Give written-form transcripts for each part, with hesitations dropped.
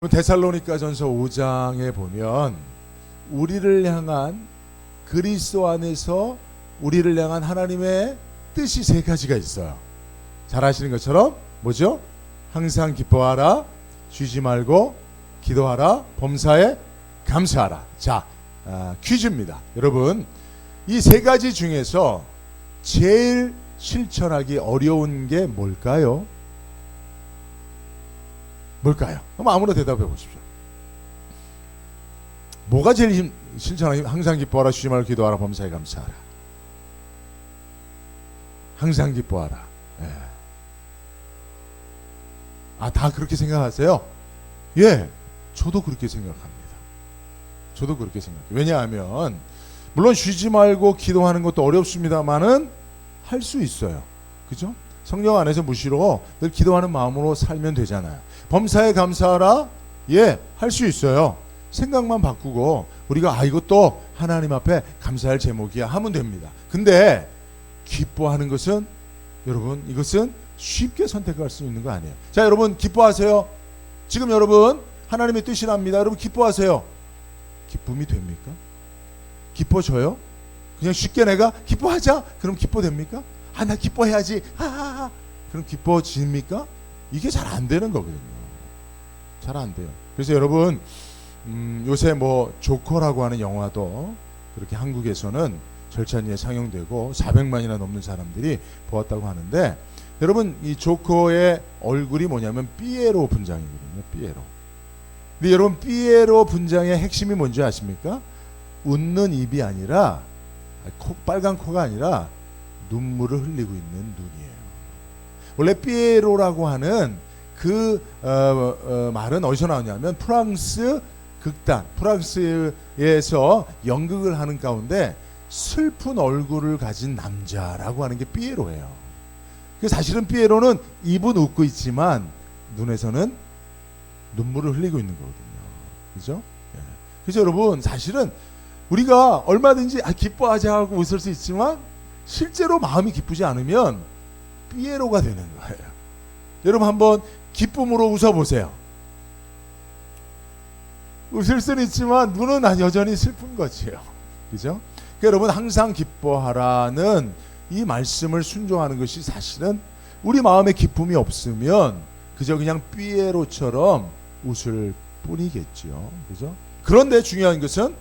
데살로니가전서 5장에 보면 우리를 향한 그리스도 안에서 우리를 향한 하나님의 뜻이 세 가지가 있어요. 잘 아시는 것처럼 뭐죠? 항상 기뻐하라, 쉬지 말고 기도하라, 범사에 감사하라. 자, 퀴즈입니다. 여러분, 이 세 가지 중에서 제일 실천하기 어려운 게 뭘까요? 뭘까요? 한번 아무나 대답해 보십시오. 뭐가 제일 실천하기? 항상 기뻐하라, 쉬지 말고 기도하라, 범사에 감사하라. 항상 기뻐하라. 예. 다 그렇게 생각하세요? 예, 저도 그렇게 생각합니다. 저도 그렇게 생각해요. 왜냐하면 물론 쉬지 말고 기도하는 것도 어렵습니다만은 할 수 있어요. 그죠? 성령 안에서 무시로 늘 기도하는 마음으로 살면 되잖아요. 범사에 감사하라. 예, 할 수 있어요. 생각만 바꾸고 우리가 이것도 하나님 앞에 감사할 제목이야 하면 됩니다. 근데 기뻐하는 것은 여러분, 이것은 쉽게 선택할 수 있는 거 아니에요. 자, 여러분 기뻐하세요. 지금 여러분 하나님의 뜻이랍니다. 여러분 기뻐하세요. 기쁨이 됩니까? 기뻐져요? 그냥 쉽게 내가 기뻐하자 그럼 기뻐됩니까? 나 기뻐해야지. 그럼 기뻐집니까? 이게 잘 안 되는 거거든요. 잘 안 돼요. 그래서 여러분 요새 뭐 조커라고 하는 영화도 그렇게 한국에서는 절찬리에 상영되고 400만이나 넘는 사람들이 보았다고 하는데, 여러분 이 조커의 얼굴이 뭐냐면 삐에로 분장이거든요. 삐에로. 근데 여러분 삐에로 분장의 핵심이 뭔지 아십니까? 웃는 입이 아니라 빨간 코가 아니라 눈물을 흘리고 있는 눈이에요. 원래 삐에로라고 하는 그 말은 어디서 나오냐면 프랑스 극단, 프랑스에서 연극을 하는 가운데 슬픈 얼굴을 가진 남자라고 하는 게 삐에로예요. 사실은 삐에로는 입은 웃고 있지만 눈에서는 눈물을 흘리고 있는 거거든요. 그죠? 그래서 여러분 사실은 우리가 얼마든지 기뻐하자 하고 웃을 수 있지만 실제로 마음이 기쁘지 않으면 삐에로가 되는 거예요. 여러분 한번 기쁨으로 웃어보세요. 웃을 수는 있지만 눈은 여전히 슬픈 거지요. 그죠? 그러니까 여러분 항상 기뻐하라는 이 말씀을 순종하는 것이 사실은 우리 마음에 기쁨이 없으면 그저 그냥 삐에로처럼 웃을 뿐이겠죠. 그죠? 그런데 중요한 것은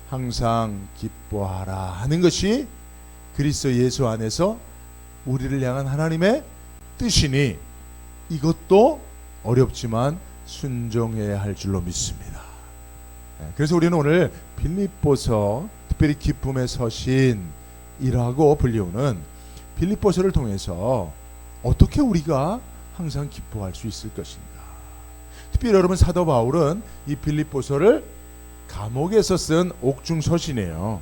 항상 기뻐하라 하는 것이 그리스도 예수 안에서 우리를 향한 하나님의 뜻이니 이것도 어렵지만 순종해야 할 줄로 믿습니다. 그래서 우리는 오늘 빌립보서, 특별히 기쁨의 서신이라고 불리우는 빌립보서를 통해서 어떻게 우리가 항상 기뻐할 수 있을 것인가. 특별히 여러분 사도 바울은 이 빌립보서를 감옥에서 쓴 옥중 서신이에요.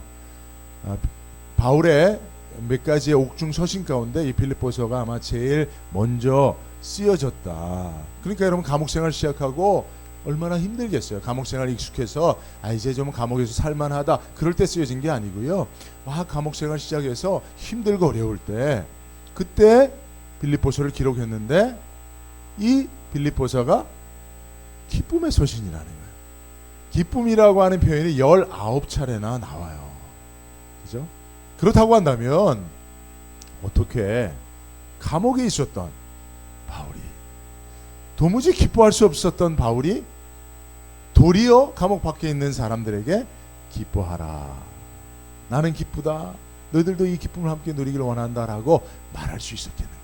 바울의 몇 가지의 옥중 서신 가운데 이 빌립보서가 아마 제일 먼저 쓰여졌다. 그러니까 여러분 감옥 생활 시작하고 얼마나 힘들겠어요. 감옥 생활 익숙해서 이제 좀 감옥에서 살만하다 그럴 때 쓰여진 게 아니고요. 감옥 생활 시작해서 힘들고 어려울 때 그때 빌립보서를 기록했는데 이 빌립보서가 기쁨의 서신이라는 거예요. 기쁨이라고 하는 표현이 19차례나 나와요. 그죠? 그렇다고 한다면 어떻게 감옥에 있었던 바울이, 도무지 기뻐할 수 없었던 바울이 도리어 감옥 밖에 있는 사람들에게 기뻐하라, 나는 기쁘다, 너희들도 이 기쁨을 함께 누리기를 원한다라고 말할 수 있었겠는가.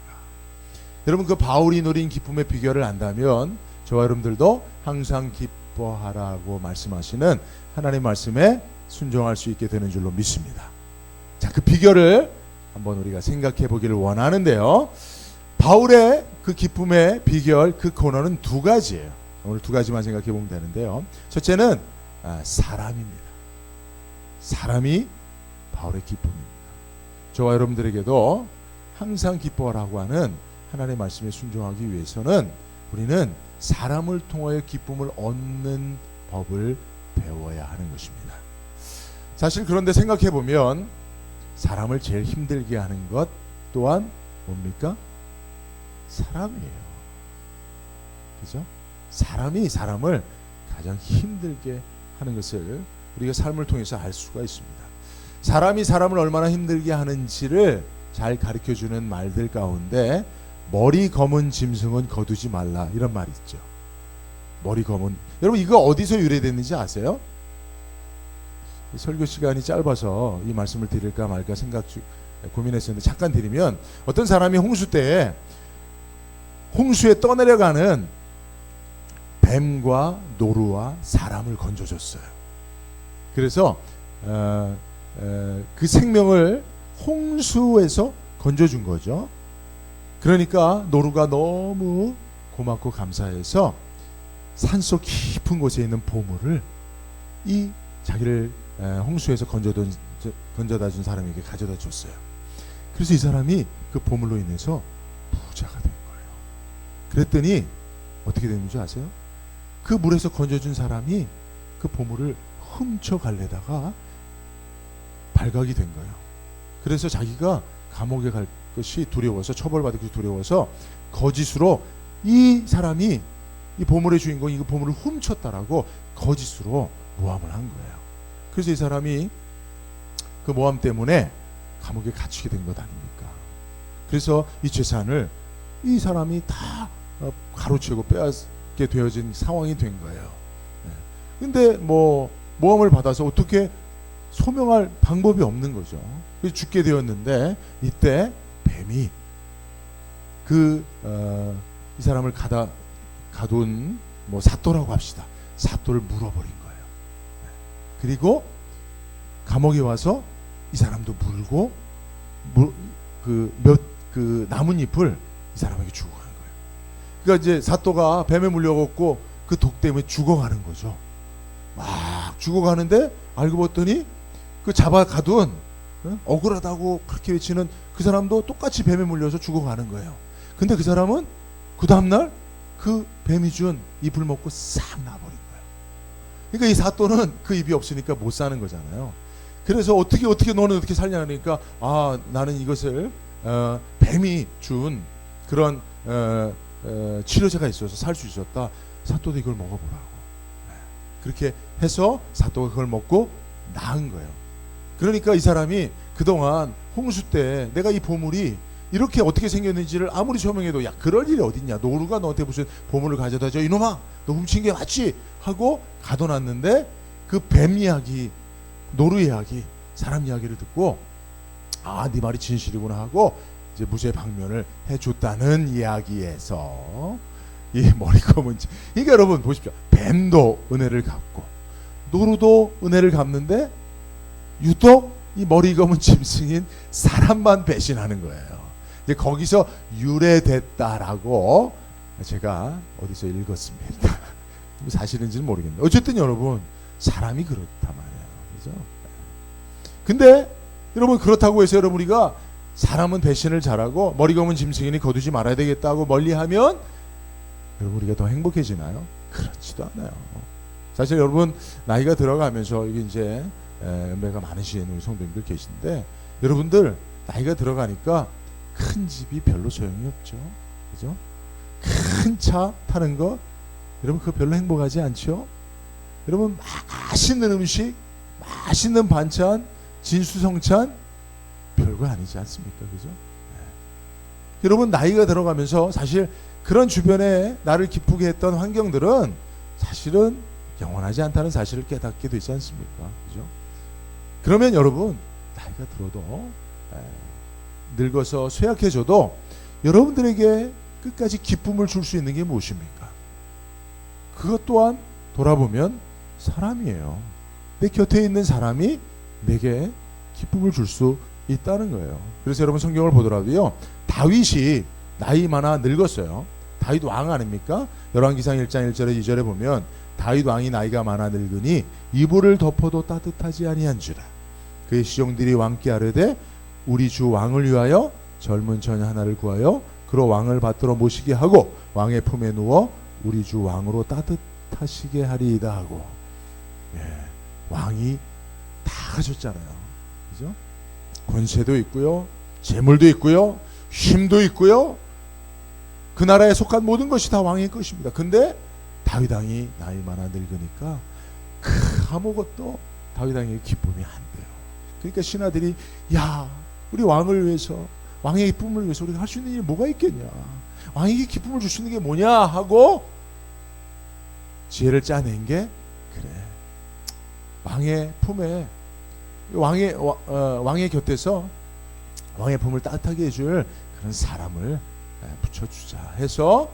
여러분 그 바울이 누린 기쁨의 비결을 안다면 저와 여러분들도 항상 기뻐하라고 말씀하시는 하나님의 말씀에 순종할 수 있게 되는 줄로 믿습니다. 자, 그 비결을 한번 우리가 생각해 보기를 원하는데요. 바울의 그 기쁨의 비결, 그 코너는 두 가지예요. 오늘 두 가지만 생각해 보면 되는데요. 첫째는 사람입니다. 사람이 바울의 기쁨입니다. 저와 여러분들에게도 항상 기뻐하라고 하는 하나님의 말씀에 순종하기 위해서는 우리는 사람을 통하여 기쁨을 얻는 법을 배워야 하는 것입니다. 사실 그런데 생각해 보면 사람을 제일 힘들게 하는 것 또한 뭡니까? 사람이에요. 그죠? 사람이 사람을 가장 힘들게 하는 것을 우리가 삶을 통해서 알 수가 있습니다. 사람이 사람을 얼마나 힘들게 하는지를 잘 가르쳐주는 말들 가운데 머리 검은 짐승은 거두지 말라, 이런 말이 있죠. 머리 검은, 여러분 이거 어디서 유래됐는지 아세요? 설교 시간이 짧아서 이 말씀을 드릴까 말까 고민했었는데 잠깐 드리면, 어떤 사람이 홍수 때에 홍수에 떠내려가는 뱀과 노루와 사람을 건져줬어요. 그래서 그 생명을 홍수에서 건져준 거죠. 그러니까 노루가 너무 고맙고 감사해서 산속 깊은 곳에 있는 보물을 이 자기를 홍수에서 건져다 준 사람에게 가져다 줬어요. 그래서 이 사람이 그 보물로 인해서 부자가 된 거예요. 그랬더니 어떻게 되는지 아세요? 그 물에서 건져준 사람이 그 보물을 훔쳐갈래다가 발각이 된 거예요. 그래서 자기가 감옥에 갈 것이 두려워서, 처벌받을 것이 두려워서 거짓으로 이 사람이 이 보물의 주인공이 이 보물을 훔쳤다라고 거짓으로 모함을 한 거예요. 그래서 이 사람이 그 모함 때문에 감옥에 갇히게 된 것 아닙니까? 그래서 이 재산을 이 사람이 다 가로채고 빼앗게 되어진 상황이 된 거예요. 근데 모함을 받아서 어떻게 소명할 방법이 없는 거죠. 그래서 죽게 되었는데, 이때 뱀이 이 사람을 가둔 사또라고 합시다. 사또를 물어버린 거예요. 그리고 감옥에 와서 이 사람도 물고 그 나뭇잎을 이 사람에게 주고 가는 거예요. 그러니까 이제 사또가 뱀에 물려갖고 그 독 때문에 죽어가는 거죠. 막 죽어가는데 알고 봤더니 그 잡아 가둔 억울하다고 그렇게 외치는 그 사람도 똑같이 뱀에 물려서 죽어가는 거예요. 근데 그 사람은 그 다음날 그 뱀이 준 잎을 먹고 싹 나버린 거예요. 그러니까 이 사또는 그 잎이 없으니까 못 사는 거잖아요. 그래서 어떻게 너는 어떻게 살냐 그러니까, 나는 이것을 뱀이 준 그런 치료제가 있어서 살 수 있었다. 사또도 이걸 먹어보라고. 그렇게 해서 사또가 그걸 먹고 나은 거예요. 그러니까 이 사람이 그동안 홍수 때 내가 이 보물이 이렇게 어떻게 생겼는지를 아무리 설명해도, 야, 그럴 일이 어딨냐, 노루가 너한테 무슨 보물을 가져다 줘, 이놈아 너 훔친 게 맞지 하고 가둬놨는데, 그 뱀 이야기, 노루 이야기, 사람 이야기를 듣고 네 말이 진실이구나 하고 이제 무죄 방면을 해줬다는 이야기에서 이 머리 검은 지, 그러니까 여러분 보십시오. 뱀도 은혜를 갚고 노루도 은혜를 갚는데 유독 이 머리 검은 짐승인 사람만 배신하는 거예요. 이제 거기서 유래됐다라고 제가 어디서 읽었습니다. 사실인지는 모르겠는데 어쨌든 여러분, 사람이 그렇단 말이에요. 그죠? 근데 여러분, 그렇다고 해서 여러분 우리가 사람은 배신을 잘하고 머리 검은 짐승이니 거두지 말아야 되겠다고 멀리하면 여러분 우리가 더 행복해지나요? 그렇지도 않아요. 사실 여러분, 나이가 들어가면서 이게 이제 연배가 많으신 우리 성도님들 계신데, 여러분들 나이가 들어가니까 큰 집이 별로 소용이 없죠. 그죠? 큰 차 타는 거 여러분 그거 별로 행복하지 않죠? 여러분, 맛있는 음식, 맛있는 반찬, 진수성찬 별거 아니지 않습니까? 그죠? 여러분, 나이가 들어가면서 사실 그런 주변에 나를 기쁘게 했던 환경들은 사실은 영원하지 않다는 사실을 깨닫게 되지 않습니까? 그죠? 그러면 여러분, 나이가 들어도 늙어서 쇠약해져도 여러분들에게 끝까지 기쁨을 줄 수 있는 게 무엇입니까? 그것 또한 돌아보면 사람이에요. 내 곁에 있는 사람이 내게 기쁨을 줄 수 있다는 거예요. 그래서 여러분 성경을 보더라도요, 다윗이 나이 많아 늙었어요. 다윗 왕 아닙니까? 열왕기상 1장 1절에 2절에 보면 다윗 왕이 나이가 많아 늙으니 이불을 덮어도 따뜻하지 아니한지라. 그의 시종들이 왕께 아뢰되 우리 주 왕을 위하여 젊은 처녀 하나를 구하여 그로 왕을 받들어 모시게 하고 왕의 품에 누워 우리 주 왕으로 따뜻하시게 하리이다 하고, 왕이 다 가졌잖아요. 그죠? 권세도 있고요, 재물도 있고요, 힘도 있고요, 그 나라에 속한 모든 것이 다 왕의 것입니다. 근데 다윗 왕이 나이 많아 늙으니까 아무것도 다윗 왕에게 기쁨이 안 돼요. 그러니까 신하들이 야 우리 왕을 위해서 왕의 기쁨을 위해서 우리가 할 수 있는 일이 뭐가 있겠냐, 왕에게 기쁨을 줄 수 있는 게 뭐냐 하고 지혜를 짜낸 게 그래 왕의 품에 왕의 곁에서 왕의 품을 따뜻하게 해줄 그런 사람을 붙여주자 해서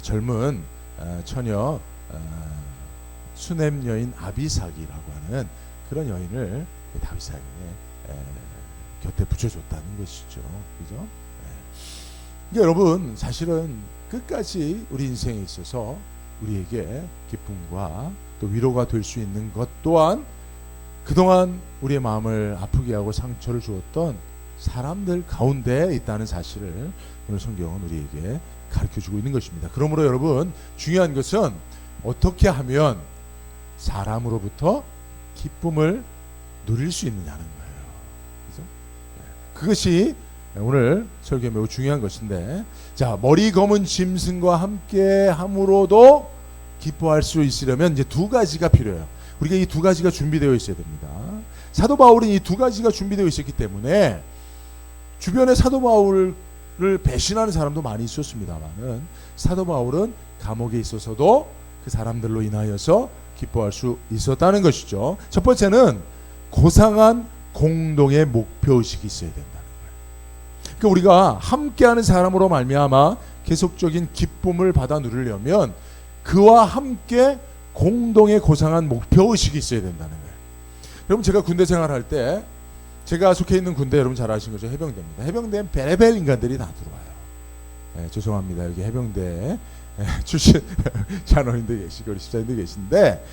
젊은 처녀 수넴 여인 아비삭이라고 하는 그런 여인을 다윗 왕의 곁에 붙여줬다는 것이죠. 그죠? 그러니까 여러분 사실은 끝까지 우리 인생에 있어서 우리에게 기쁨과 또 위로가 될 수 있는 것 또한 그동안 우리의 마음을 아프게 하고 상처를 주었던 사람들 가운데 있다는 사실을 오늘 성경은 우리에게 가르쳐주고 있는 것입니다. 그러므로 여러분 중요한 것은 어떻게 하면 사람으로부터 기쁨을 누릴 수 있느냐는 거예요. 그죠? 그것이 오늘 설교에 매우 중요한 것인데, 자 머리 검은 짐승과 함께 함으로도 기뻐할 수 있으려면 이제 두 가지가 필요해요. 우리가 이 두 가지가 준비되어 있어야 됩니다. 사도 바울은 이 두 가지가 준비되어 있었기 때문에 주변에 사도 바울을 배신하는 사람도 많이 있었습니다만은 사도 바울은 감옥에 있어서도 그 사람들로 인하여서 기뻐할 수 있었다는 것이죠. 첫 번째는 고상한 공동의 목표의식이 있어야 된다는 거예요. 그러니까 우리가 함께하는 사람으로 말미암아 계속적인 기쁨을 받아 누리려면 그와 함께 공동의 고상한 목표의식이 있어야 된다는 거예요. 여러분 제가 군대 생활할 때 제가 속해 있는 군대 여러분 잘 아시는 거죠. 해병대입니다. 해병대엔 별의별 인간들이 다 들어와요. 죄송합니다. 여기 해병대 출신 잔원님도 계시고 우리 집사님도 계신데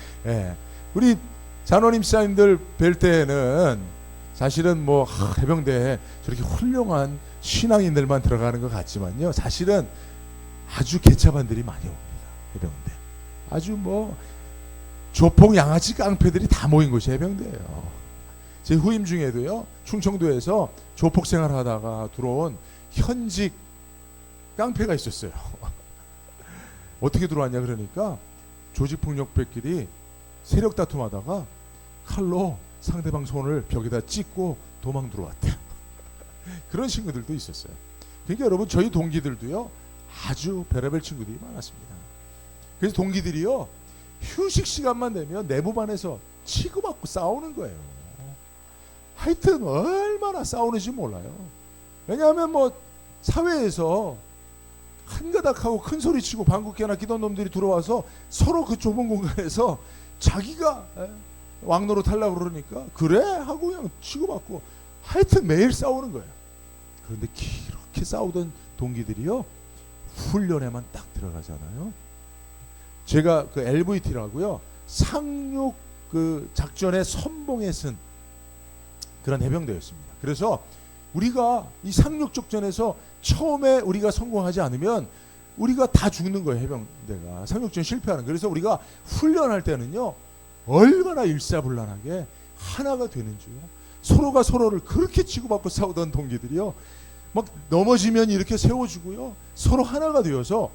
우리 잔원님 집사님들 뵐 때는 사실은 뭐 해병대에 저렇게 훌륭한 신앙인들만 들어가는 것 같지만요. 사실은 아주 개차반들이 많이 옵니다. 해병대. 아주 뭐 조폭 양아치 깡패들이 다 모인 곳이 해병대예요. 제 후임 중에도요. 충청도에서 조폭 생활하다가 들어온 현직 깡패가 있었어요. 어떻게 들어왔냐 그러니까 조직폭력배끼리 세력 다툼하다가 칼로 상대방 손을 벽에다 찍고 도망 들어왔대요. 그런 친구들도 있었어요. 그러니까 여러분 저희 동기들도요. 아주 별의별 친구들이 많았습니다. 그래서 동기들이요. 휴식 시간만 되면 내부반에서 치고받고 싸우는 거예요. 하여튼 얼마나 싸우는지 몰라요. 왜냐하면 뭐 사회에서 한가닥하고 큰 소리 치고 방귀깨나 끼던 놈들이 들어와서 서로 그 좁은 공간에서 자기가 왕노릇 하려고 그러니까 그래 하고 그냥 치고받고 하여튼 매일 싸우는 거예요. 그런데 그렇게 싸우던 동기들이요. 훈련에만 딱 들어가잖아요. 제가 그 LVT라고요. 상륙 그 작전에 선봉에 쓴 그런 해병대였습니다. 그래서 우리가 이 상륙 작전에서 처음에 우리가 성공하지 않으면 우리가 다 죽는 거예요. 해병대가 상륙전 실패하는. 그래서 우리가 훈련할 때는요. 얼마나 일사불란하게 하나가 되는지요. 서로가 서로를 그렇게 치고받고 싸우던 동기들이요. 막 넘어지면 이렇게 세워주고요. 서로 하나가 되어서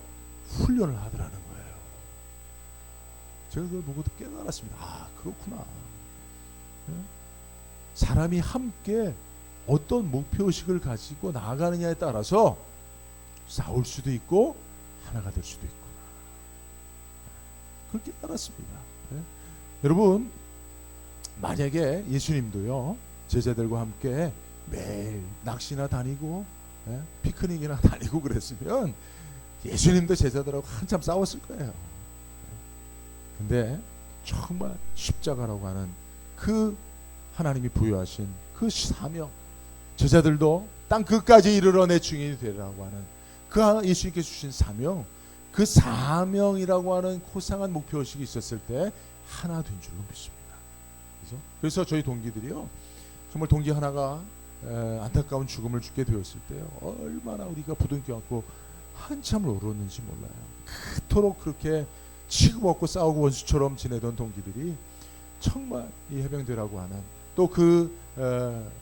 훈련을 하더라는 거예요. 제가 그걸 보고도 깨달았습니다. 아 그렇구나. 사람이 함께 어떤 목표의식을 가지고 나아가느냐에 따라서 싸울 수도 있고 하나가 될 수도 있구나. 그걸 깨달았습니다. 여러분 만약에 예수님도요 제자들과 함께 매일 낚시나 다니고 피크닉이나 다니고 그랬으면 예수님도 제자들하고 한참 싸웠을 거예요. 근데 정말 십자가라고 하는 그 하나님이 부여하신 그 사명, 제자들도 땅 끝까지 이르러 내 증인이 되라고 하는 그 예수님께서 주신 사명, 그 사명이라고 하는 고상한 목표의식이 있었을 때 하나 된 줄로 믿습니다. 그래서 저희 동기들이요 정말 동기 하나가 안타까운 죽음을 죽게 되었을 때 얼마나 우리가 부둥켜 안고 한참을 울었는지 몰라요. 그토록 그렇게 치고받고 싸우고 원수처럼 지내던 동기들이 정말 이 해병대라고 하는 또 그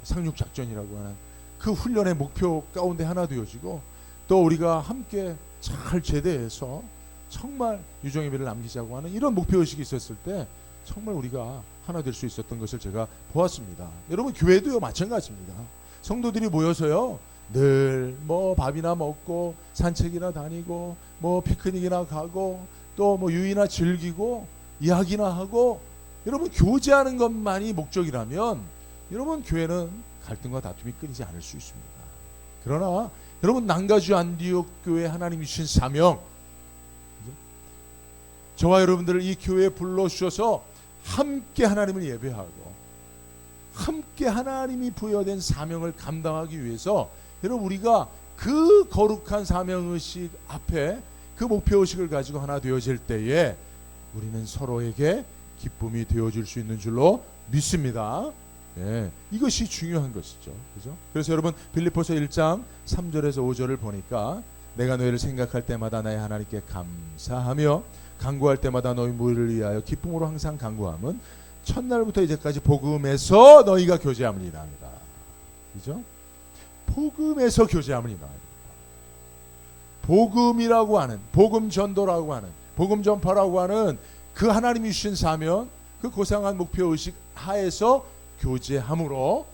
상륙작전이라고 하는 그 훈련의 목표 가운데 하나 되어지고 또 우리가 함께 잘 제대해서 정말 유종의 미를 남기자고 하는 이런 목표의식이 있었을 때 정말 우리가 하나 될 수 있었던 것을 제가 보았습니다. 여러분 교회도요 마찬가지입니다. 성도들이 모여서요 늘 뭐 밥이나 먹고 산책이나 다니고 뭐 피크닉이나 가고 또 뭐 유의나 즐기고 이야기나 하고 여러분 교제하는 것만이 목적이라면 여러분 교회는 갈등과 다툼이 끊이지 않을 수 있습니다. 그러나 여러분 남가주 안디옥 교회 하나님이 주신 사명, 저와 여러분들을 이 교회에 불러주셔서 함께 하나님을 예배하고 함께 하나님이 부여된 사명을 감당하기 위해서 여러분 우리가 그 거룩한 사명의식 앞에 그 목표의식을 가지고 하나 되어질 때에 우리는 서로에게 기쁨이 되어줄 수 있는 줄로 믿습니다. 예, 이것이 중요한 것이죠. 그죠? 그래서 여러분 빌립보서 1장 3절에서 5절을 보니까 내가 너희를 생각할 때마다 나의 하나님께 감사하며 간구할 때마다 너희 무리를 위하여 기쁨으로 항상 간구함은 첫날부터 이제까지 복음에서 너희가 교제함을 인하여라. 그죠? 복음에서 교제함을 인하여라. 복음이라고 하는, 복음 전도라고 하는, 복음 전파라고 하는 그 하나님이 주신 사명, 그 고상한 목표의식 하에서 교제함으로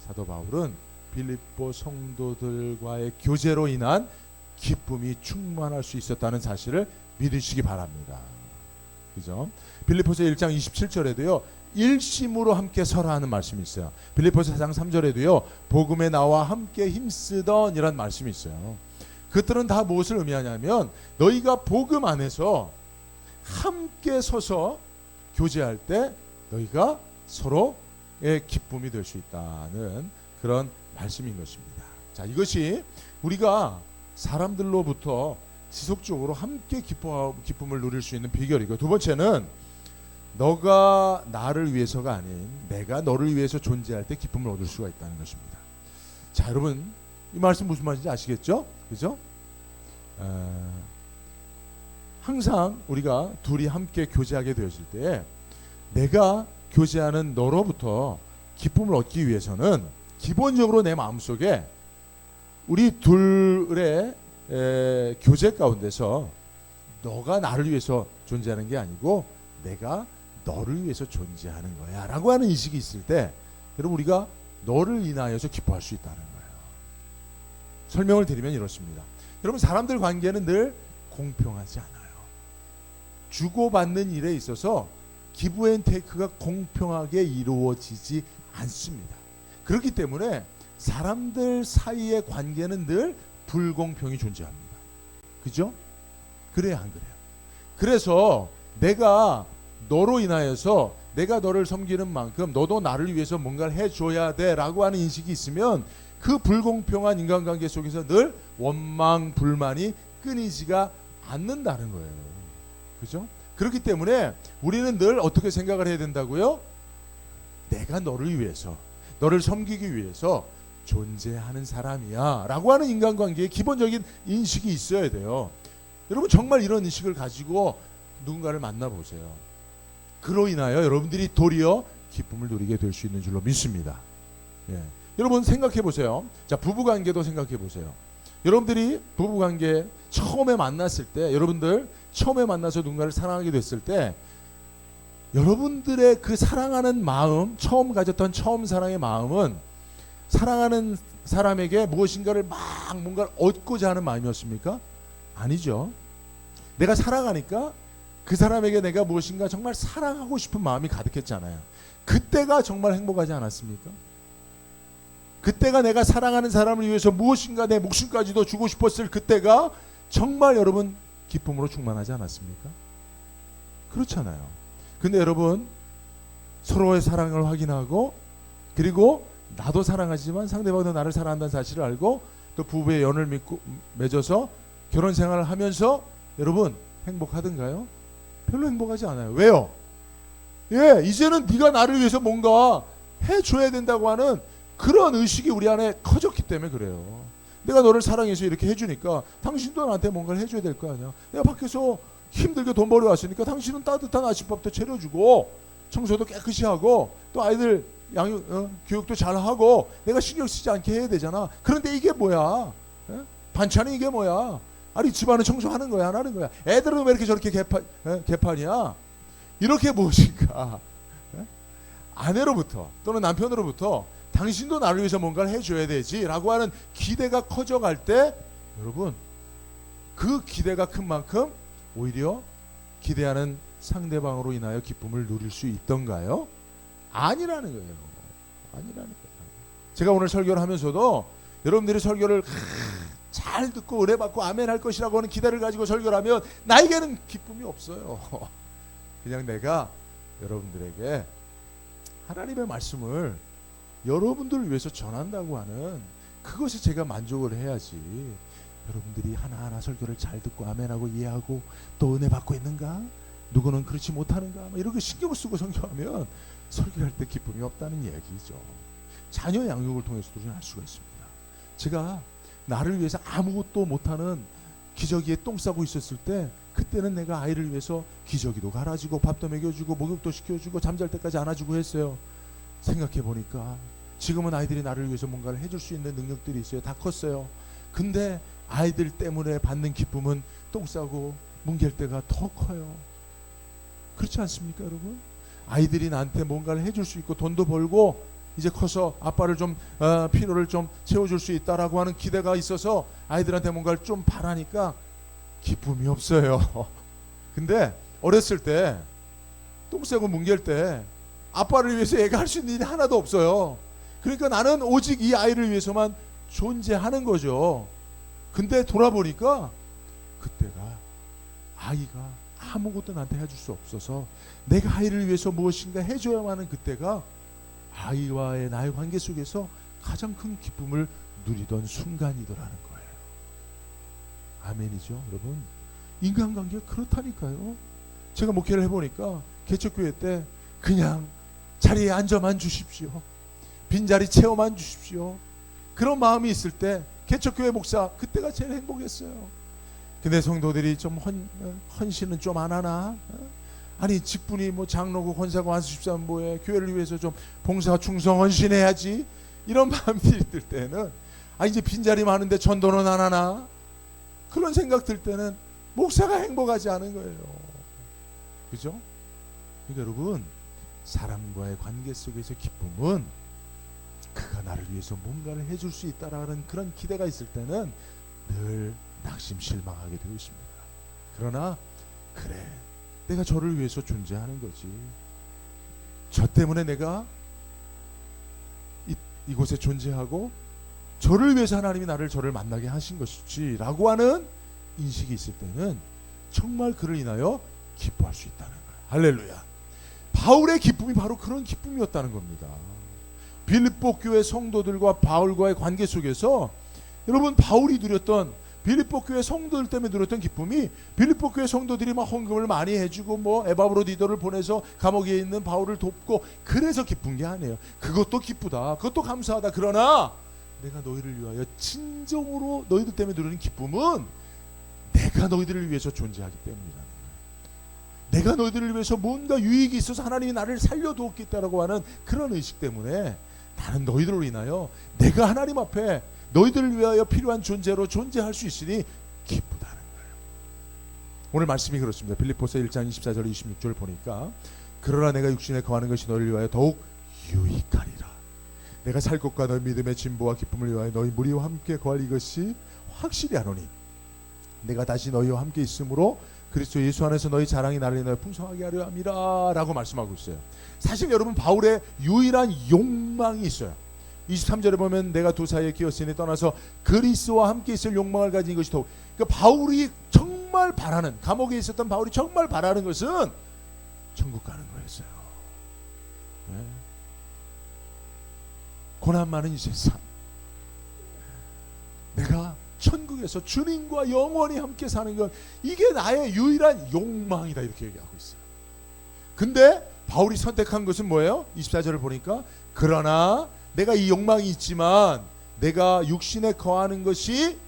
사도 바울은 빌립보 성도들과의 교제로 인한 기쁨이 충만할 수 있었다는 사실을 믿으시기 바랍니다. 그죠? 빌립보서 1장 27절에도요. 일심으로 함께 서라 하는 말씀이 있어요. 빌립보서 4장 3절에도요. 복음에 나와 함께 힘쓰던 이란 말씀이 있어요. 그것들은 다 무엇을 의미하냐면 너희가 복음 안에서 함께 서서 교제할 때 너희가 서로의 기쁨이 될 수 있다는 그런 말씀인 것입니다. 자, 이것이 우리가 사람들로부터 지속적으로 함께 기쁨을 누릴 수 있는 비결이고, 두 번째는 너가 나를 위해서가 아닌 내가 너를 위해서 존재할 때 기쁨을 얻을 수가 있다는 것입니다. 자, 여러분 이 말씀 무슨 말인지 아시겠죠? 그죠? 항상 우리가 둘이 함께 교제하게 되어질 때 내가 교제하는 너로부터 기쁨을 얻기 위해서는 기본적으로 내 마음속에 우리 둘의 교제 가운데서 너가 나를 위해서 존재하는 게 아니고 내가 너를 위해서 존재하는 거야 라고 하는 인식이 있을 때 여러분 우리가 너를 인하여서 기뻐할 수 있다는 거예요. 설명을 드리면 이렇습니다. 여러분 사람들 관계는 늘 공평하지 않아요. 주고받는 일에 있어서 기브 앤 테이크가 공평하게 이루어지지 않습니다. 그렇기 때문에 사람들 사이의 관계는 늘 불공평이 존재합니다. 그죠? 그래야 안 그래요? 그래서 내가 너로 인하여서 내가 너를 섬기는 만큼 너도 나를 위해서 뭔가를 해줘야 돼 라고 하는 인식이 있으면 그 불공평한 인간관계 속에서 늘 원망, 불만이 끊이지가 않는다는 거예요. 그죠? 그렇기 때문에 우리는 늘 어떻게 생각을 해야 된다고요? 내가 너를 위해서, 너를 섬기기 위해서 존재하는 사람이야 라고 하는 인간관계의 기본적인 인식이 있어야 돼요. 여러분 정말 이런 인식을 가지고 누군가를 만나보세요. 그로 인하여 여러분들이 도리어 기쁨을 누리게 될 수 있는 줄로 믿습니다. 예. 여러분 생각해 보세요. 자, 부부관계도 생각해 보세요. 여러분들이 부부관계 처음에 만났을 때, 여러분들 처음에 만나서 누군가를 사랑하게 됐을 때 여러분들의 그 사랑하는 마음, 처음 가졌던 처음 사랑의 마음은 사랑하는 사람에게 무엇인가를 막 뭔가를 얻고자 하는 마음이었습니까? 아니죠. 내가 사랑하니까 그 사람에게 내가 무엇인가 정말 사랑하고 싶은 마음이 가득했잖아요. 그때가 정말 행복하지 않았습니까? 그때가 내가 사랑하는 사람을 위해서 무엇인가 내 목숨까지도 주고 싶었을 그때가 정말 여러분 기쁨으로 충만하지 않았습니까? 그렇잖아요. 근데 여러분 서로의 사랑을 확인하고 그리고 나도 사랑하지만 상대방도 나를 사랑한다는 사실을 알고 또 부부의 연을 맺어서 결혼 생활을 하면서 여러분 행복하던가요? 별로 행복하지 않아요. 왜요? 예, 이제는 네가 나를 위해서 뭔가 해줘야 된다고 하는 그런 의식이 우리 안에 커졌기 때문에 그래요. 내가 너를 사랑해서 이렇게 해주니까 당신도 나한테 뭔가를 해줘야 될 거 아니야. 내가 밖에서 힘들게 돈 벌어 왔으니까 당신은 따뜻한 아침밥도 차려주고 청소도 깨끗이 하고 또 아이들 교육도 잘하고 내가 신경 쓰지 않게 해야 되잖아. 그런데 이게 뭐야? 에? 반찬이 이게 뭐야? 아니 집안은 청소하는 거야 안 하는 거야? 애들은 왜 이렇게 저렇게 개판이야? 이렇게 무엇인가 아내로부터 또는 남편으로부터 당신도 나를 위해서 뭔가를 해줘야 되지라고 하는 기대가 커져갈 때 여러분 그 기대가 큰 만큼 오히려 기대하는 상대방으로 인하여 기쁨을 누릴 수 있던가요? 아니라는 거예요. 아니라는 거예요. 제가 오늘 설교를 하면서도 여러분들이 설교를 잘 듣고 은혜 받고 아멘 할 것이라고 하는 기대를 가지고 설교를 하면 나에게는 기쁨이 없어요. 그냥 내가 여러분들에게 하나님의 말씀을 여러분들을 위해서 전한다고 하는 그것이 제가 만족을 해야지. 여러분들이 하나하나 설교를 잘 듣고 아멘하고 이해하고 또 은혜 받고 있는가? 누구는 그렇지 못하는가? 이렇게 신경을 쓰고 설교하면 설교할 때 기쁨이 없다는 얘기죠. 자녀 양육을 통해서도 알 수가 있습니다. 제가 나를 위해서 아무것도 못하는 기저귀에 똥 싸고 있었을 때 그때는 내가 아이를 위해서 기저귀도 갈아주고 밥도 먹여주고 목욕도 시켜주고 잠잘 때까지 안아주고 했어요. 생각해보니까 지금은 아이들이 나를 위해서 뭔가를 해줄 수 있는 능력들이 있어요. 다 컸어요. 근데 아이들 때문에 받는 기쁨은 똥 싸고 뭉갤 때가 더 커요. 그렇지 않습니까 여러분? 아이들이 나한테 뭔가를 해줄 수 있고 돈도 벌고 이제 커서 아빠를 좀 필요를 좀 채워줄 수 있다라고 하는 기대가 있어서 아이들한테 뭔가를 좀 바라니까 기쁨이 없어요. 근데 어렸을 때 똥 싸고 뭉갤 때 아빠를 위해서 애가 할 수 있는 일이 하나도 없어요. 그러니까 나는 오직 이 아이를 위해서만 존재하는 거죠. 근데 돌아보니까 그때가 아이가 아무것도 나한테 해줄 수 없어서 내가 아이를 위해서 무엇인가 해줘야만 하는 그때가 아이와의 나의 관계 속에서 가장 큰 기쁨을 누리던 순간이더라는 거예요. 아멘이죠 여러분. 인간관계가 그렇다니까요. 제가 목회를 해보니까 개척교회 때 그냥 자리에 앉아만 주십시오. 빈자리 채워만 주십시오. 그런 마음이 있을 때 개척교회 목사 그때가 제일 행복했어요. 근데 성도들이 좀 헌신은 좀 안 하나? 아니 직분이 뭐 장로고 권사고 안수집사는 뭐해? 교회를 위해서 좀 봉사 충성 헌신해야지. 이런 마음들이 들 때는 아 이제 빈자리 많은데 전도는 안 하나? 그런 생각 들 때는 목사가 행복하지 않은 거예요. 그죠? 그러니까 여러분 사람과의 관계 속에서 기쁨은 그가 나를 위해서 뭔가를 해줄 수 있다라는 그런 기대가 있을 때는 늘 낙심실망하게 되고 있습니다. 그러나 그래 내가 저를 위해서 존재하는 거지. 저 때문에 내가 이곳에 존재하고 저를 위해서 하나님이 저를 만나게 하신 것이지 라고 하는 인식이 있을 때는 정말 그를 인하여 기뻐할 수 있다는 거예요. 할렐루야. 바울의 기쁨이 바로 그런 기쁨이었다는 겁니다. 빌립보 교회 성도들과 바울과의 관계 속에서 여러분 바울이 누렸던 빌립보 교회 성도들 때문에 누렸던 기쁨이 빌립보 교회 성도들이 막 헌금을 많이 해주고 뭐 에바브로디도를 보내서 감옥에 있는 바울을 돕고 그래서 기쁜 게 아니에요. 그것도 기쁘다. 그것도 감사하다. 그러나 내가 너희를 위하여 진정으로 너희들 때문에 누리는 기쁨은 내가 너희들을 위해서 존재하기 때문이라는 거예요. 내가 너희들을 위해서 뭔가 유익이 있어서 하나님이 나를 살려두었겠다라고 하는 그런 의식 때문에 나는 너희들로 인하여 내가 하나님 앞에 너희들을 위하여 필요한 존재로 존재할 수 있으니 기쁘다는 거예요. 오늘 말씀이 그렇습니다. 빌립보서 1장 24절 26절 보니까 그러나 내가 육신에 거하는 것이 너희를 위하여 더욱 유익하리라. 내가 살 것과 너희 믿음의 진보와 기쁨을 위하여 너희 무리와 함께 거할 이것이 확실히 하노니 내가 다시 너희와 함께 있으므로 그리스도 예수 안에서 너희 자랑이 나를 인하여 풍성하게 하려 함이라 라고 말씀하고 있어요. 사실 여러분 바울의 유일한 욕망이 있어요. 23절에 보면 내가 두 사이에 끼었으니 떠나서 그리스도와 함께 있을 욕망을 가진 것이 더욱 그러니까 바울이 정말 바라는 감옥에 있었던 바울이 정말 바라는 것은 천국 가는 거였어요. 네. 고난 많은 이 세상 내가 천국에서 주님과 영원히 함께 사는 것 이게 나의 유일한 욕망이다 이렇게 얘기하고 있어요. 근데 바울이 선택한 것은 뭐예요? 24절을 보니까 그러나 내가 이 욕망이 있지만 내가 육신에 거하는 것이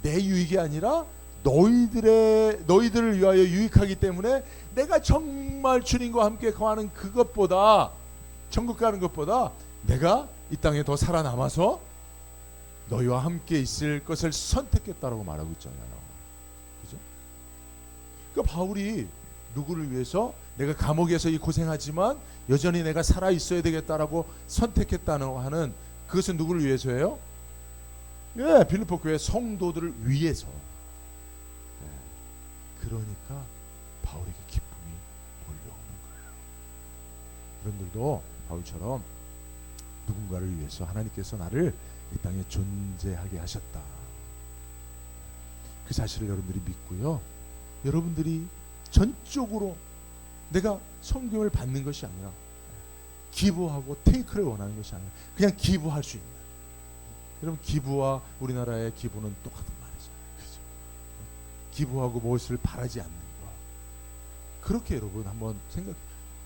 내 유익이 아니라 너희들을 위하여 유익하기 때문에 내가 정말 주님과 함께 거하는 그것보다 천국 가는 것보다 내가 이 땅에 더 살아남아서 너희와 함께 있을 것을 선택했다라고 말하고 있잖아요. 그죠? 그러니까 바울이 누구를 위해서 내가 감옥에서 이 고생하지만 여전히 내가 살아 있어야 되겠다라고 선택했다는 하는 그것은 누구를 위해서예요? 예, 빌립보 교회 성도들을 위해서. 예, 그러니까 바울에게 기쁨이 몰려오는 거예요. 여러분들도 바울처럼 누군가를 위해서 하나님께서 나를 이 땅에 존재하게 하셨다. 그 사실을 여러분들이 믿고요. 여러분들이 전적으로 내가 성경을 받는 것이 아니라 기부하고 테이크를 원하는 것이 아니라 그냥 기부할 수 있는. 여러분 기부와 우리나라의 기부는 똑같은 말이죠. 그죠? 기부하고 무엇을 바라지 않는 것. 그렇게 여러분 한번 생각.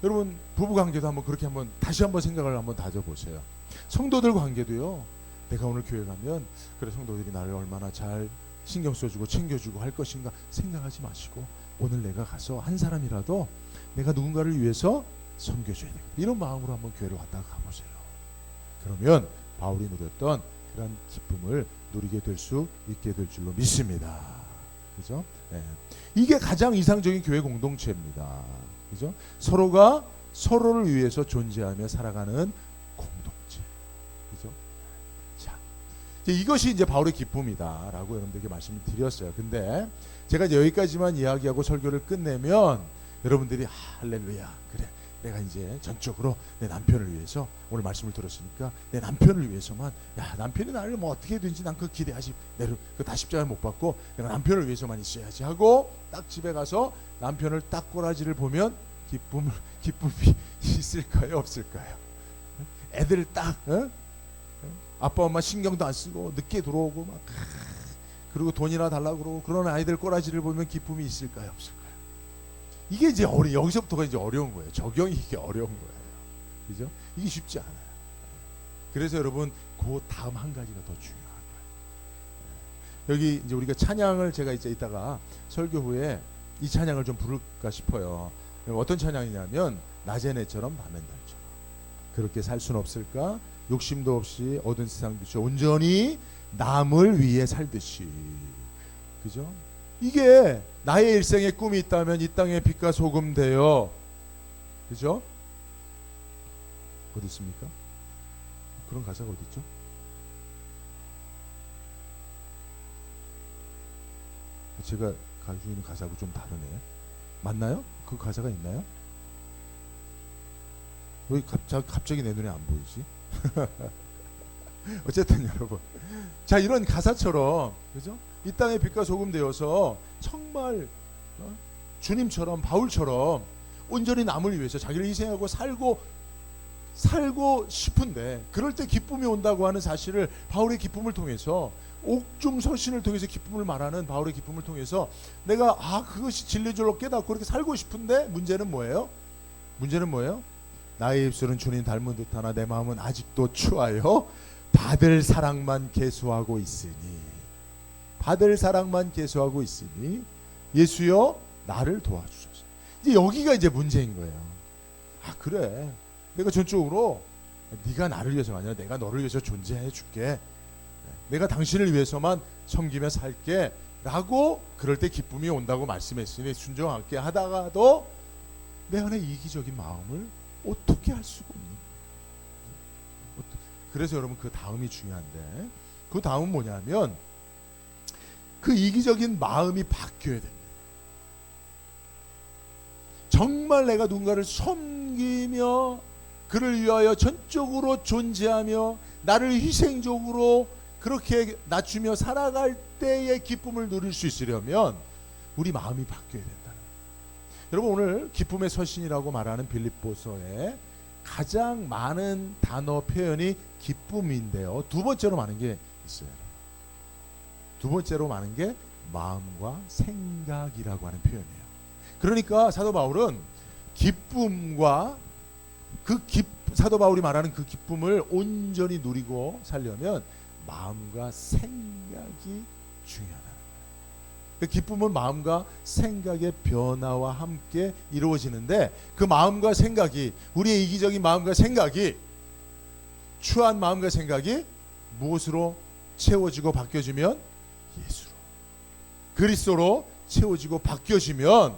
여러분 부부 관계도 한번 그렇게 한번 다시 한번 생각을 한번 다져보세요. 성도들 관계도요. 내가 오늘 교회 가면 그래 성도들이 나를 얼마나 잘 신경 써주고 챙겨주고 할 것인가 생각하지 마시고 오늘 내가 가서 한 사람이라도 내가 누군가를 위해서 섬겨줘야 되겠다. 이런 마음으로 한번 교회를 왔다가 가보세요. 그러면 바울이 누렸던 그런 기쁨을 누리게 될 수 있게 될 줄로 믿습니다. 그죠? 네. 이게 가장 이상적인 교회 공동체입니다. 그죠? 서로가 서로를 위해서 존재하며 살아가는 공동체. 그죠? 자, 이것이 이제 바울의 기쁨이다라고 여러분들에게 말씀을 드렸어요. 근데 제가 이제 여기까지만 이야기하고 설교를 끝내면 여러분들이 할렐루야, 그래, 내가 이제 전적으로 내 남편을 위해서 오늘 말씀을 들었으니까 내 남편을 위해서만, 야 남편이 나를 뭐 어떻게 되든지 난 그 기대하지, 내가 다 십자가를 못 받고 내가 남편을 위해서만 있어야지 하고 딱 집에 가서 남편을 딱 꼬라지를 보면 기쁨이 있을까요, 없을까요? 애들 딱 아빠 엄마 신경도 안 쓰고 늦게 들어오고 막 그리고 돈이나 달라고 그러고 그런 아이들 꼬라지를 보면 기쁨이 있을까요, 없을까요? 이게 이제 여기서부터가 이제 어려운 거예요. 적용이 이게 어려운 거예요. 그죠? 이게 쉽지 않아요. 그래서 여러분 그 다음 한 가지가 더 중요한 거예요. 여기 이제 우리가 찬양을 제가 이제 이따가 설교 후에 이 찬양을 좀 부를까 싶어요. 어떤 찬양이냐면 낮의 내처럼 밤의 달처럼 그렇게 살 수는 없을까? 욕심도 없이 얻은 세상 듯이 온전히 남을 위해 살듯이. 그죠? 이게 나의 일생에 꿈이 있다면 이 땅에 빛과 소금 되어. 그죠? 어디 있습니까? 그런 가사가 어디 있죠? 제가 가지고 있는 가사하고 좀 다르네요. 맞나요? 그 가사가 있나요? 왜 갑자기 내 눈에 안 보이지? 어쨌든 여러분, 자 이런 가사처럼, 그죠? 이 땅에 빛과 소금 되어서 정말 주님처럼 바울처럼 온전히 남을 위해서 자기를 희생하고 살고 싶은데 그럴 때 기쁨이 온다고 하는 사실을 바울의 기쁨을 통해서, 옥중서신을 통해서 기쁨을 말하는 바울의 기쁨을 통해서 내가 그것이 진리절로 깨닫고 그렇게 살고 싶은데 문제는 뭐예요? 나의 입술은 주님 닮은 듯하나 내 마음은 아직도 추하여 받을 사랑만 계수하고 있으니 예수여 나를 도와주소서. 이제 여기가 이제 문제인 거예요. 그래, 내가 전적으로 네가 나를 위해서가 아니라 내가 너를 위해서 존재해 줄게, 내가 당신을 위해서만 섬기며 살게 라고 그럴 때 기쁨이 온다고 말씀했으니 순종하게 하다가도 내 안에 이기적인 마음을 어떻게 할 수가 없는 거예요. 그래서 여러분 그 다음이 중요한데, 그 다음은 뭐냐면 그 이기적인 마음이 바뀌어야 됩니다. 정말 내가 누군가를 섬기며 그를 위하여 전적으로 존재하며 나를 희생적으로 그렇게 낮추며 살아갈 때의 기쁨을 누릴 수 있으려면 우리 마음이 바뀌어야 된다는 거예요. 여러분 오늘 기쁨의 서신이라고 말하는 빌립보서에 가장 많은 단어 표현이 기쁨인데요. 두 번째로 많은 게 있어요. 두 번째로 많은 게 마음과 생각이라고 하는 표현이에요. 그러니까 사도 바울은 기쁨과 사도 바울이 말하는 그 기쁨을 온전히 누리고 살려면 마음과 생각이 중요하다는 거예요. 그 기쁨은 마음과 생각의 변화와 함께 이루어지는데 그 마음과 생각이, 우리의 이기적인 마음과 생각이, 추한 마음과 생각이 무엇으로 채워지고 바뀌어지면 예수로, 그리스도로 채워지고 바뀌어지면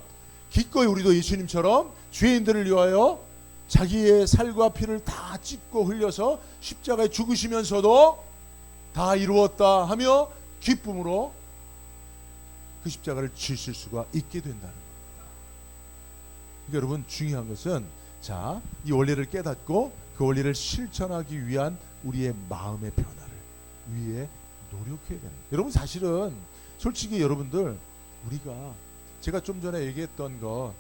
기꺼이 우리도 예수님처럼 죄인들을 위하여 자기의 살과 피를 다 찢고 흘려서 십자가에 죽으시면서도 다 이루었다 하며 기쁨으로 그 십자가를 지실 수가 있게 된다는 겁니다. 그러니까 여러분, 중요한 것은 자, 이 원리를 깨닫고 그 원리를 실천하기 위한 우리의 마음의 변화를 위해 노력해야 되는 거예요. 여러분, 사실은 솔직히 여러분들, 우리가 제가 좀 전에 얘기했던 거,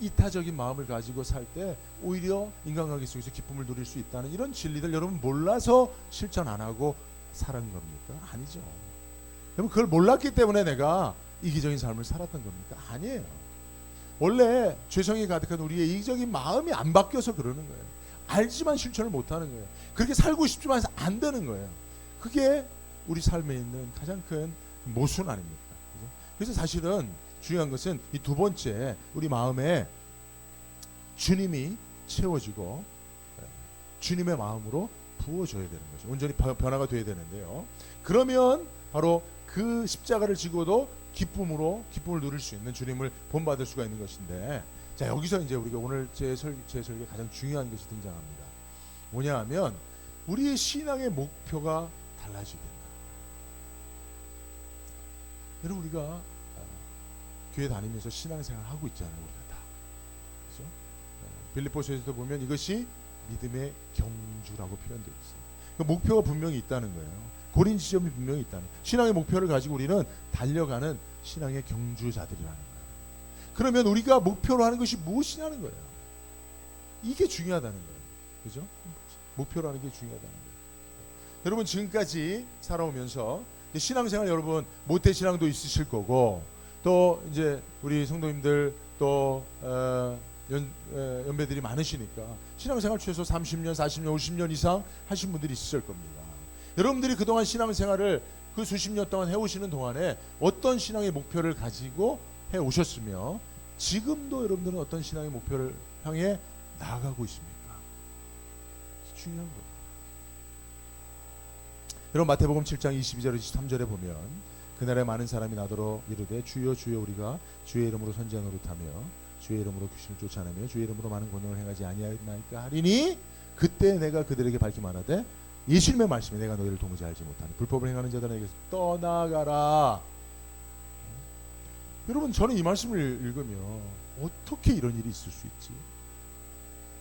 이타적인 마음을 가지고 살 때 오히려 인간관계 속에서 기쁨을 누릴 수 있다는 이런 진리들 여러분 몰라서 실천 안 하고 살은 겁니까? 아니죠. 여러분, 그걸 몰랐기 때문에 내가 이기적인 삶을 살았던 겁니까? 아니에요. 원래 죄성이 가득한 우리의 이기적인 마음이 안 바뀌어서 그러는 거예요. 알지만 실천을 못하는 거예요. 그렇게 살고 싶지만 안 되는 거예요. 그게 우리 삶에 있는 가장 큰 모순 아닙니까? 그래서 사실은 중요한 것은 이 두 번째, 우리 마음에 주님이 채워지고 주님의 마음으로 부어줘야 되는 거죠. 온전히 변화가 돼야 되는데요. 그러면 바로 그 십자가를 지고도 기쁨을 누릴 수 있는 주님을 본받을 수가 있는 것인데, 자, 여기서 이제 우리가 오늘 제 설교에 가장 중요한 것이 등장합니다. 뭐냐 하면 우리의 신앙의 목표가 달라지게 된다. 여러분, 우리가 교회 다니면서 신앙생활 하고 있잖아요. 우리가 다. 그렇죠? 빌립보서에서도 보면 이것이 믿음의 경주라고 표현되어 있어요. 그 목표가 분명히 있다는 거예요. 고린 지점이 분명히 있다는 거예요. 신앙의 목표를 가지고 우리는 달려가는 신앙의 경주자들이라는 거예요. 그러면 우리가 목표로 하는 것이 무엇이냐는 거예요. 이게 중요하다는 거예요. 그죠? 목표로 하는 게 중요하다는 거예요. 여러분, 지금까지 살아오면서 신앙생활, 여러분 모태신앙도 있으실 거고, 또 이제 우리 성도님들 또 연배들이 많으시니까 신앙생활 최소 30년, 40년, 50년 이상 하신 분들이 있을 겁니다. 여러분들이 그동안 신앙생활을 그 수십 년 동안 해오시는 동안에 어떤 신앙의 목표를 가지고 해오셨으며 지금도 여러분들은 어떤 신앙의 목표를 향해 나아가고 있습니까? 중요한 거예요. 여러분, 마태복음 7장 22절 23절에 보면 그날에 많은 사람이 나더러 이르되 주여 주여 우리가 주의 이름으로 선지자 노릇하며 주의 이름으로 귀신을 쫓아내며 주의 이름으로 많은 권능을 행하지 아니하였나이까 하리니 그때 내가 그들에게 밝히 말하되 예수님의 말씀에 내가 너희를 도무지 알지 못하니 불법을 행하는 자들에게서 떠나가라. 여러분, 저는 이 말씀을 읽으며 어떻게 이런 일이 있을 수 있지?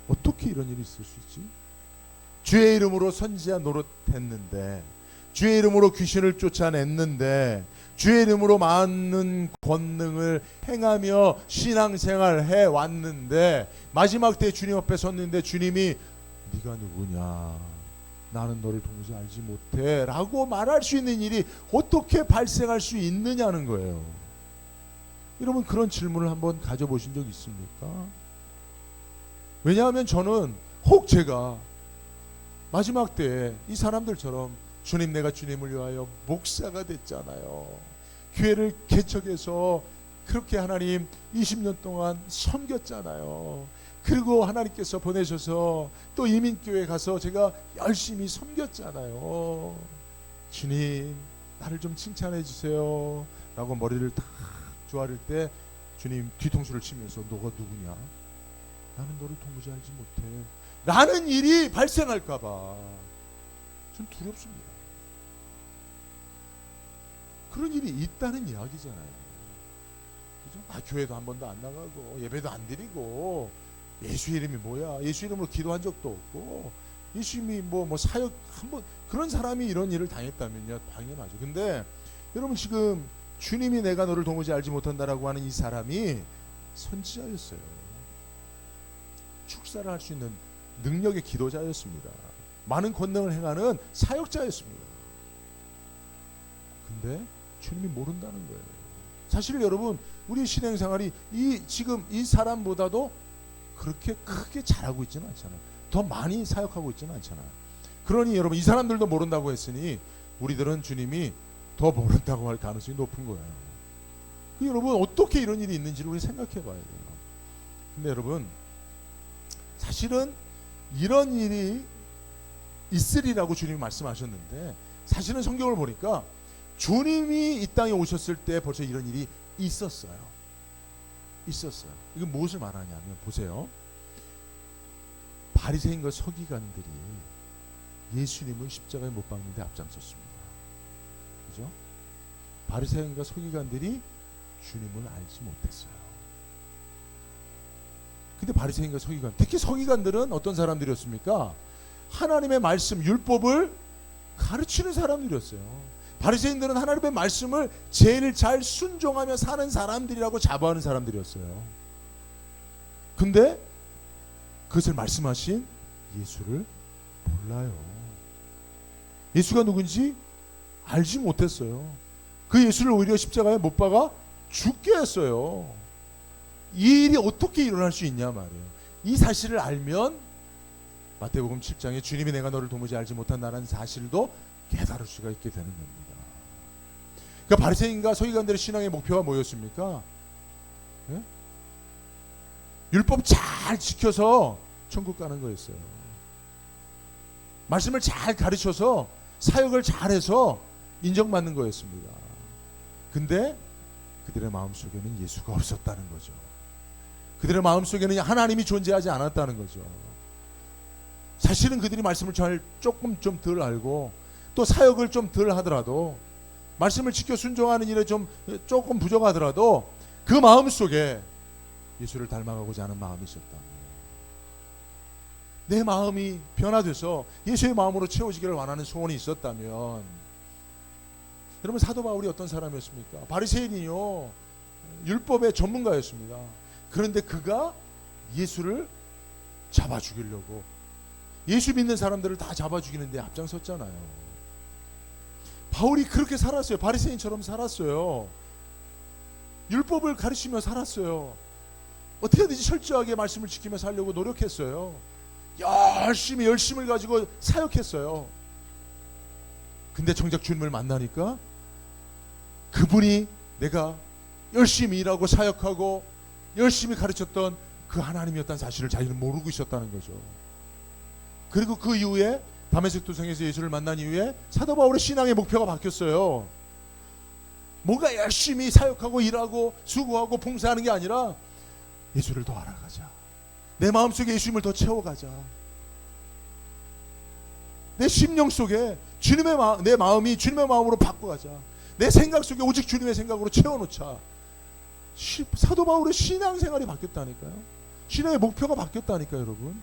어떻게 이런 일이 있을 수 있지? 주의 이름으로 선지자 노릇했는데, 주의 이름으로 귀신을 쫓아냈는데, 주의 이름으로 많은 권능을 행하며 신앙생활을 해왔는데, 마지막 때 주님 앞에 섰는데 주님이 네가 누구냐, 나는 너를 도무지 알지 못해 라고 말할 수 있는 일이 어떻게 발생할 수 있느냐는 거예요. 여러분, 그런 질문을 한번 가져보신 적 있습니까? 왜냐하면 저는 혹 제가 마지막 때 이 사람들처럼 주님, 내가 주님을 위하여 목사가 됐잖아요. 교회를 개척해서 그렇게 하나님 20년 동안 섬겼잖아요. 그리고 하나님께서 보내셔서 또 이민교회 가서 제가 열심히 섬겼잖아요. 주님, 나를 좀 칭찬해 주세요 라고 머리를 탁 조아릴 때 주님 뒤통수를 치면서 너가 누구냐? 나는 너를 도무지 알지 못해 라는 일이 발생할까 봐 좀 두렵습니다. 그런 일이 있다는 이야기잖아요. 그죠? 교회도 한 번도 안 나가고 예배도 안 드리고 예수 이름이 뭐야? 예수 이름으로 기도한 적도 없고 예수님이 뭐 사역 한번 그런 사람이 이런 일을 당했다면요, 당연하죠. 근데 여러분, 지금 주님이 내가 너를 도무지 알지 못한다라고 하는 이 사람이 선지자였어요. 축사를 할 수 있는 능력의 기도자였습니다. 많은 권능을 행하는 사역자였습니다. 근데 주님이 모른다는 거예요. 사실 여러분, 우리 신앙생활이 지금 이 사람보다도 그렇게 크게 잘하고 있지는 않잖아요. 더 많이 사역하고 있지는 않잖아요. 그러니 여러분, 이 사람들도 모른다고 했으니 우리들은 주님이 더 모른다고 할 가능성이 높은 거예요. 여러분, 어떻게 이런 일이 있는지를 우리 생각해 봐야 돼요. 근데 여러분, 사실은 이런 일이 있으리라고 주님이 말씀하셨는데 사실은 성경을 보니까 주님이 이 땅에 오셨을 때 벌써 이런 일이 있었어요. 이건 무엇을 말하냐면 보세요. 바리새인과 서기관들이 예수님을 십자가에 못 박는데 앞장섰습니다. 그죠? 바리새인과 서기관들이 주님을 알지 못했어요. 근데 바리새인과 서기관, 특히 서기관들은 어떤 사람들이었습니까? 하나님의 말씀, 율법을 가르치는 사람들이었어요. 바리새인들은 하나님의 말씀을 제일 잘 순종하며 사는 사람들이라고 자부하는 사람들이었어요. 근데 그것을 말씀하신 예수를 몰라요. 예수가 누군지 알지 못했어요. 그 예수를 오히려 십자가에 못 박아 죽게 했어요. 이 일이 어떻게 일어날 수 있냐 말이에요. 이 사실을 알면 마태복음 7장에 주님이 내가 너를 도무지 알지 못한다는 사실도 깨달을 수가 있게 되는 겁니다. 그러니까 바리새인과 서기관들의 신앙의 목표가 뭐였습니까? 예? 율법 잘 지켜서 천국 가는 거였어요. 말씀을 잘 가르쳐서 사역을 잘해서 인정받는 거였습니다. 근데 그들의 마음속에는 예수가 없었다는 거죠. 그들의 마음속에는 하나님이 존재하지 않았다는 거죠. 사실은 그들이 말씀을 조금 좀 덜 알고 또 사역을 좀 덜 하더라도 말씀을 지켜 순종하는 일에 조금 부족하더라도 그 마음속에 예수를 닮아가고자 하는 마음이 있었다. 내 마음이 변화돼서 예수의 마음으로 채워지기를 원하는 소원이 있었다면, 여러분 사도 바울이 어떤 사람이었습니까? 바리새인이요, 율법의 전문가였습니다. 그런데 그가 예수를 잡아 죽이려고 예수 믿는 사람들을 다 잡아 죽이는데 앞장섰잖아요. 바울이 그렇게 살았어요. 바리새인처럼 살았어요. 율법을 가르치며 살았어요. 어떻게든지 철저하게 말씀을 지키며 살려고 노력했어요. 열심을 가지고 사역했어요. 근데 정작 주님을 만나니까 그분이 내가 열심히 일하고 사역하고 열심히 가르쳤던 그 하나님이었다는 사실을 자기는 모르고 있었다는 거죠. 그리고 그 이후에 다메섹 도상에서 예수를 만난 이후에 사도 바울의 신앙의 목표가 바뀌었어요. 뭔가 열심히 사역하고 일하고 수고하고 봉사하는 게 아니라 예수를 더 알아가자. 내 마음속에 예수님을 더 채워가자. 내 심령 속에 내 마음이 주님의 마음으로 바꿔가자. 내 생각 속에 오직 주님의 생각으로 채워놓자. 사도 바울의 신앙생활이 바뀌었다니까요. 신앙의 목표가 바뀌었다니까요, 여러분.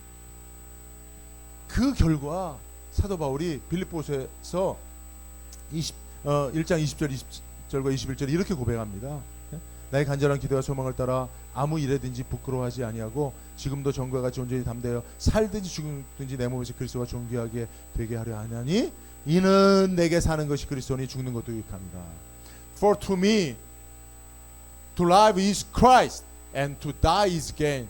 그 결과 사도 바울이 빌립보서에서 1장 20절 20절과 21절에 이렇게 고백합니다. 나의 간절한 기도와 소망을 따라 아무 일에든지 부끄러워하지 아니하고 지금도 전과 같이 온전히 담대하여 살든지 죽든지 내 몸에서 그리스도가 존귀하게 되게 하려 하나니 이는 내게 사는 것이 그리스도니 죽는 것도 유익함이라. For to me to live is Christ and to die is gain.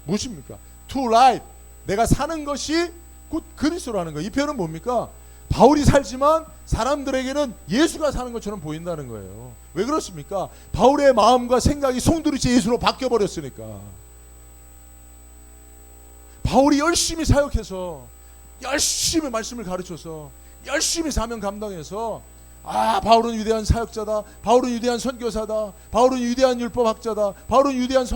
무엇입니까? To live, 내가 사는 것이 곧 그리스도라는 거예요. 이 표현은 뭡니까? 바울이 살지만 사람들에게는 예수가 사는 것처럼 보인다는 거예요. 왜 그렇습니까? 바울의 마음과 생각이 송두리째 예수로 바뀌어버렸으니까. 바울이 열심히 사역해서 열심히 말씀을 가르쳐서 열심히 사명 감당해서 바울은 위대한 사역자다, 바울은 위대한 선교사다, 바울은 위대한 율법학자다, 바울은 위대한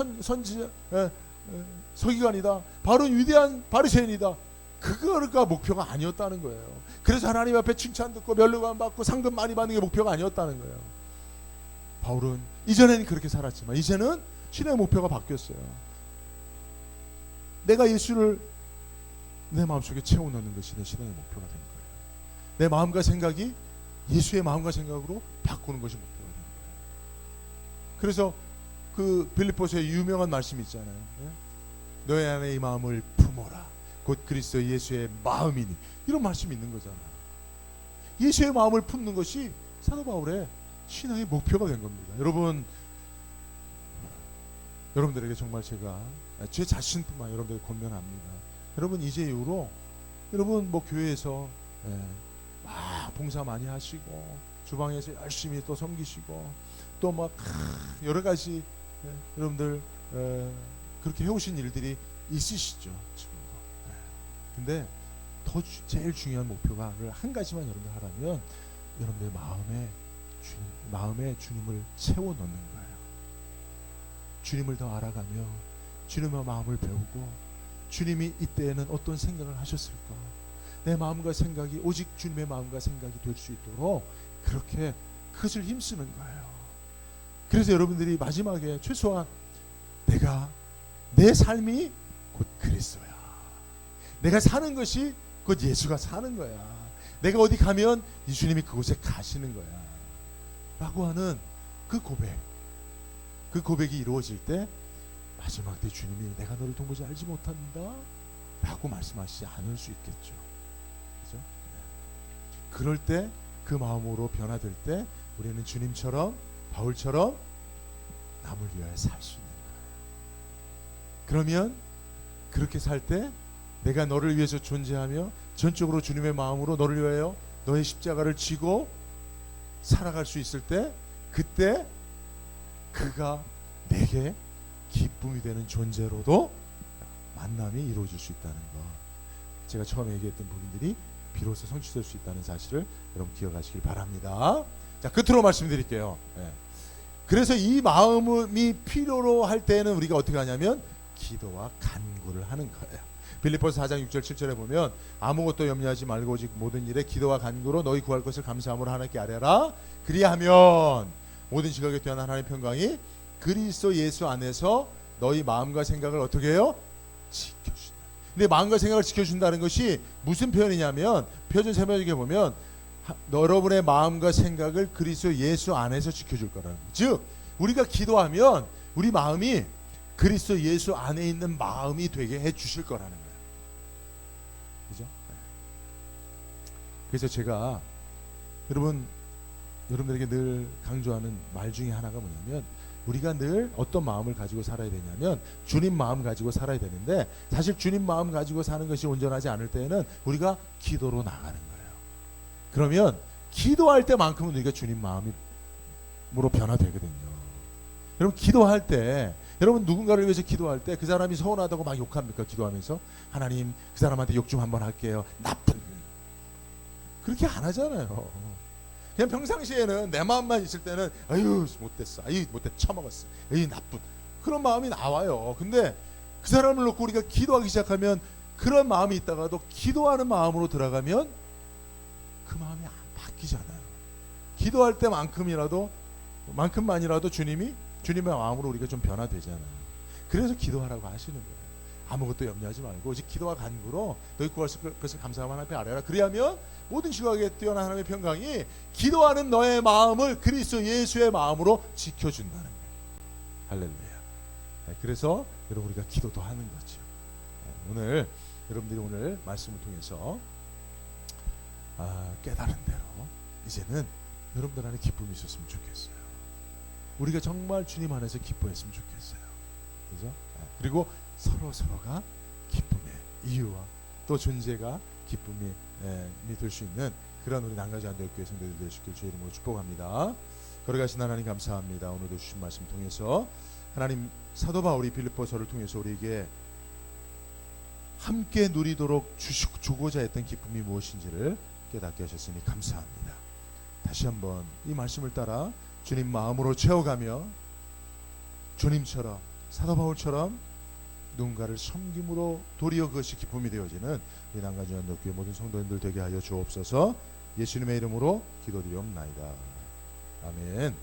서기관이다, 바울은 위대한 바리새인이다. 그거가 목표가 아니었다는 거예요. 그래서 하나님 앞에 칭찬 듣고 면류관 받고 상금 많이 받는 게 목표가 아니었다는 거예요. 바울은 이전에는 그렇게 살았지만 이제는 신의 목표가 바뀌었어요. 내가 예수를 내 마음속에 채워넣는 것이 내 신의 목표가 된 거예요. 내 마음과 생각이 예수의 마음과 생각으로 바꾸는 것이 목표가 된 거예요. 그래서 그 빌립보서의 유명한 말씀이 있잖아요. 너희 안에 이 마음을 품어라. 곧 그리스도 예수의 마음이니. 이런 말씀이 있는 거잖아요. 예수의 마음을 품는 것이 사도 바울의 신앙의 목표가 된 겁니다. 여러분들에게 정말 제가 제 자신뿐만 아니라 여러분들에게 권면합니다. 여러분 이제 이후로 여러분 교회에서 막 봉사 많이 하시고 주방에서 열심히 또 섬기시고 또 막 여러 가지 여러분들 그렇게 해오신 일들이 있으시죠. 지금도. 근데 제일 중요한 목표가 한 가지만 여러분들 하라면 여러분들 마음에 주님을 채워 넣는 거예요. 주님을 더 알아가며 주님의 마음을 배우고 주님이 이때에는 어떤 생각을 하셨을까? 내 마음과 생각이 오직 주님의 마음과 생각이 될 수 있도록 그렇게 그것을 힘쓰는 거예요. 그래서 여러분들이 마지막에 최소한 내 삶이 곧 그리스도야. 내가 사는 것이 곧 예수가 사는 거야. 내가 어디 가면 이 주님이 그곳에 가시는 거야. 라고 하는 그 고백이 이루어질 때 마지막 때 주님이 내가 너를 도무지 알지 못한다 라고 말씀하시지 않을 수 있겠죠. 그죠? 그럴 때 그 마음으로 변화될 때 우리는 주님처럼 바울처럼 남을 위하여 살 수 있는 거예요. 그러면 그렇게 살 때 내가 너를 위해서 존재하며 전적으로 주님의 마음으로 너를 위하여 너의 십자가를 지고 살아갈 수 있을 때 그때 그가 내게 기쁨이 되는 존재로도 만남이 이루어질 수 있다는 것. 제가 처음에 얘기했던 부분들이 비로소 성취될 수 있다는 사실을 여러분 기억하시길 바랍니다. 자, 끝으로 말씀드릴게요. 그래서 이 마음이 필요로 할 때는 우리가 어떻게 하냐면 기도와 간구를 하는 거예요. 빌립보서 4장 6절 7절에 보면 아무것도 염려하지 말고 오직 모든 일에 기도와 간구로 너희 구할 것을 감사함으로 하나님께 아뢰라. 그리하면 모든 지각에 뛰어난 하나님의 평강이 그리스도 예수 안에서 너희 마음과 생각을 어떻게 해요? 지켜준다. 근데 마음과 생각을 지켜준다는 것이 무슨 표현이냐면 표준 세번역에 보면 여러분의 마음과 생각을 그리스도 예수 안에서 지켜줄 거라는 거예요. 즉 우리가 기도하면 우리 마음이 그리스도 예수 안에 있는 마음이 되게 해주실 거라는 거예요. 그죠? 그래서 제가 여러분들에게 늘 강조하는 말 중에 하나가 뭐냐면 우리가 늘 어떤 마음을 가지고 살아야 되냐면 주님 마음 가지고 살아야 되는데 사실 주님 마음 가지고 사는 것이 온전하지 않을 때에는 우리가 기도로 나가는 거예요. 그러면 기도할 때만큼은 우리가 주님 마음으로 변화되거든요. 여러분 기도할 때 여러분 누군가를 위해서 기도할 때 그 사람이 서운하다고 막 욕합니까? 기도하면서 하나님 그 사람한테 욕 좀 한번 할게요. 나쁜 그렇게 안 하잖아요. 그냥 평상시에는 내 마음만 있을 때는 아유 못됐어, 아유 못됐 처먹었어, 아유 나쁜 그런 마음이 나와요. 근데 그 사람을 놓고 우리가 기도하기 시작하면 그런 마음이 있다가도 기도하는 마음으로 들어가면 그 마음이 안 바뀌잖아요. 기도할 때만큼만이라도 주님의 마음으로 우리가 좀 변화되잖아요. 그래서 기도하라고 하시는 거예요. 아무것도 염려하지 말고 오직 기도와 간구로 너희 구할 것을 감사함 하나님 앞에 아뢰라. 그리하면 모든 지각에 뛰어난 하나님의 평강이 기도하는 너의 마음을 그리스도 예수의 마음으로 지켜준다는 거예요. 할렐루야. 그래서 여러분 우리가 기도도 하는 거죠. 오늘 여러분들이 오늘 말씀을 통해서 깨달은 대로 이제는 여러분들 안에 기쁨이 있었으면 좋겠어요. 우리가 정말 주님 안에서 기뻐했으면 좋겠어요. 그죠? 그리고 서로가 기쁨의 이유와 또 존재가 기쁨이 될 수 있는 그런 우리 난가지안대교회 성도들 되시길 주의 이름으로 축복합니다. 걸어가신 하나님 감사합니다. 오늘도 주신 말씀 통해서 하나님 사도 바울이 빌립보서를 통해서 우리에게 함께 누리도록 주고자 했던 기쁨이 무엇인지를 깨닫게 하셨으니 감사합니다. 다시 한번 이 말씀을 따라 주님 마음으로 채워가며 주님처럼 사도 바울처럼 누군가를 섬김으로 도리어 그것이 기쁨이 되어지는 우리 난가지안대교회 모든 성도님들 되게 하여 주옵소서. 예수님의 이름으로 기도드리옵나이다. 아멘.